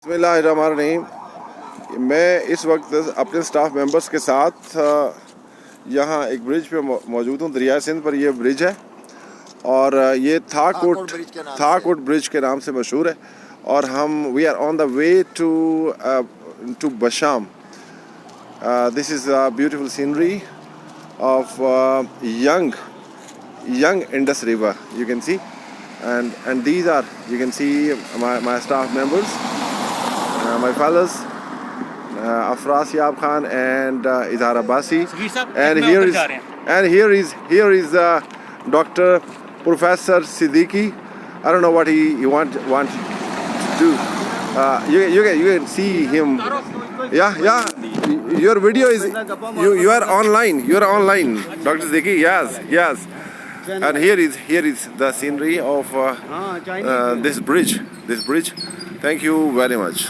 बिस्मिल्लाहिर्रहमानिर्रहीम। मैं इस वक्त अपने स्टाफ मेंबर्स के साथ यहाँ एक ब्रिज पे मौजूद हूँ। दरिया सिंध पर ये ब्रिज है और ये थाकोट ब्रिज के नाम से मशहूर है। और हम we are on the way to Besham. This is beautiful scenery of young Indus River, you can see, and these are, you can see my staff members, my fellows, Afras Yab Khan and Izhar Abbasi, and here is Dr. Professor Siddiqui. I don't know what he wants to do. You can see him. Yeah. Your video is you are online. You are online, Dr. Siddiqui. Yes. And here is the scenery of this bridge. Thank you very much.